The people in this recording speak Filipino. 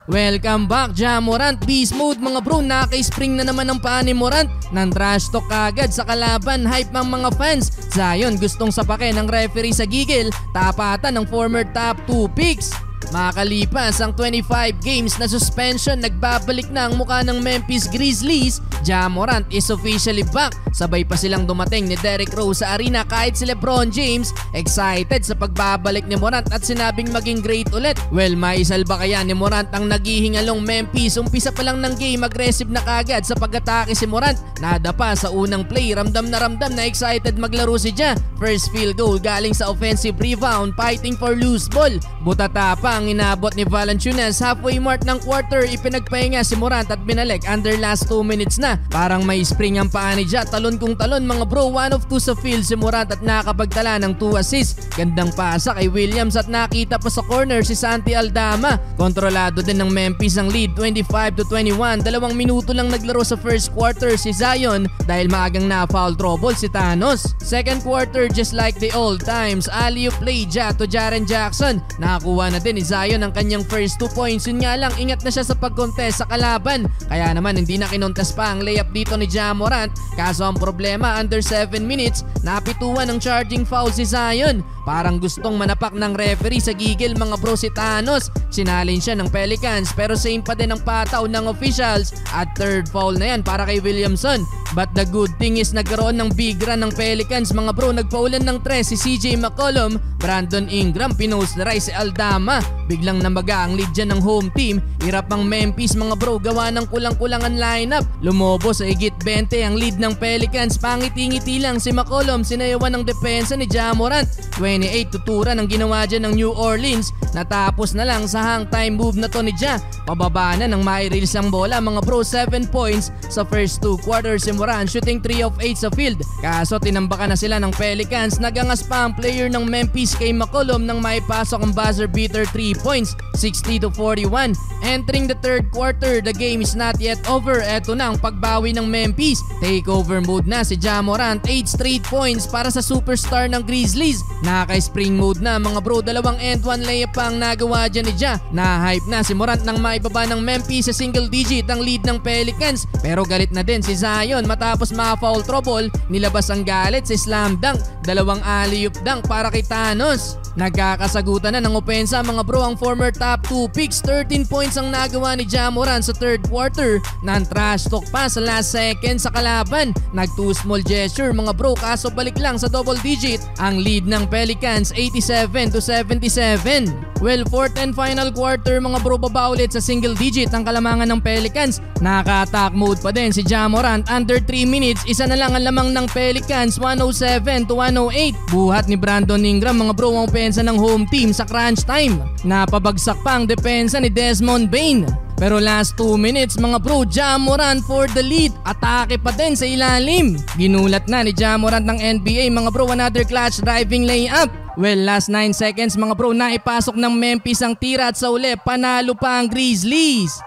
Welcome back, Ja Morant. Beast mode mga bro, naka-spring na naman ang paa ni Morant. Nang trash talk kagad sa kalaban, hype ng mga fans. Zion gustong sapakin ng referee sa gigil, tapatan ng former top 2 picks. Makalipas ang 25 games na suspension, nagbabalik na ang mukha ng Memphis Grizzlies. Ja Morant is officially back. Sabay pa silang dumating ni Derrick Rose sa arena kahit si LeBron James excited sa pagbabalik ni Morant at sinabing maging great ulit. Well, maisalba kaya ni Morant ang naghihingalong Memphis? Umpisa pa lang ng game, aggressive na kagad sa pag-atake si Morant. Nadapa sa unang play, ramdam na excited maglaro si Ja. First field goal galing sa offensive rebound, fighting for loose ball. Butata pa ang inabot ni Valanciunas. Halfway mark ng quarter, ipinagpahinga si Morant at binalik under last 2 minutes na. Parang may spring ang paa ni Ja, talon kung talon mga bro. 1 of 2 sa field si Morant at nakapagtala ng 2 assists. Gandang pasa kay Williams at nakita pa sa corner si Santi Aldama. Kontrolado din ng Memphis ang lead, 25-21. 2 minuto lang naglaro sa first quarter si Zion dahil maagang na-foul trouble si Thanos. Second quarter, just like the old times, alley-oop play Ja to Jaren Jackson. Nakakuha na din ni Zion ang kanyang first 2 points. Yun nga lang, ingat na siya sa pag-contest sa kalaban. Kaya naman hindi na kinontes pa ang layup dito ni Ja Morant. Kaso ang problema, under 7 minutes, napituan ng charging foul si Zion. Parang gustong manapak ng referee sa gigil mga bro si Thanos. Sinalin siya ng Pelicans pero same pa din ang pataw ng officials at third foul na yan para kay Williamson. But the good thing is nagkaroon ng big run ng Pelicans mga bro. Nagpaulan ng 3 si CJ McCollum, Brandon Ingram, pinost-rise si Aldama. Biglang namaga ang lead dyan ng home team. Hirap ang Memphis mga bro gawa ng kulang-kulangan lineup. Lumobo sa higit 20 ang lead ng Pelicans. Pangiti-ngiti lang si McCollum, sinayawan ng depensa ni Ja Morant. 28 tuturan ang ginawa dyan ng New Orleans. Natapos na lang sa hang time move na to ni Ja. Pababa na ng mai-release ang bola mga bro. 7 points sa first 2 quarters si Morant, shooting 3 of 8 sa field. Kaso tinambakan na sila ng Pelicans. Nagangas pa ang player ng Memphis kay McCollum nang maipasok ang buzzer beater 3 points, 60-41. Entering the third quarter, the game is not yet over. Eto na ang pagbawi ng Memphis. Takeover mode na si Ja Morant. 8 straight points para sa superstar ng Grizzlies. Naka-spring mode na mga bro. 2 and 1 layup pa ang nagawa dyan ni Ja. Na-hype na si Morant nang maibaba ng Memphis sa single digit ang lead ng Pelicans. Pero galit na din si Zion matapos ma-foul trouble. Nilabas ang galit sa slam dunk. 2 alley-oop dunk para kay Thanos. Nagkakasagutan na ng opensa mga bro ang former top 2 picks. 13 points ang nagawa ni Ja Morant sa third quarter. Nan-trash talk pa sa last second sa kalaban. Nag-2 small gesture mga bro kaso balik lang sa double digit ang lead ng Pelicans, 87-77. Well, fourth and final quarter mga bro, baba ulit sa single digit ang kalamangan ng Pelicans. Naka-attack mode pa din si Ja Morant. Under 3 minutes, isa na lang ang lamang ng Pelicans, 107-108. Buhat ni Brandon Ingram mga bro ang opensa ng home team sa crunch time. Napabagsak pa ang depensa ni Desmond Bane. Pero last 2 minutes mga bro, Ja Morant for the lead. Atake pa din sa ilalim. Ginulat na ni Ja Morant ng NBA mga bro, another clutch driving layup. Well, last 9 seconds mga bro, naipasok ng Memphis ang tira at sa uli, panalo pa ang Grizzlies.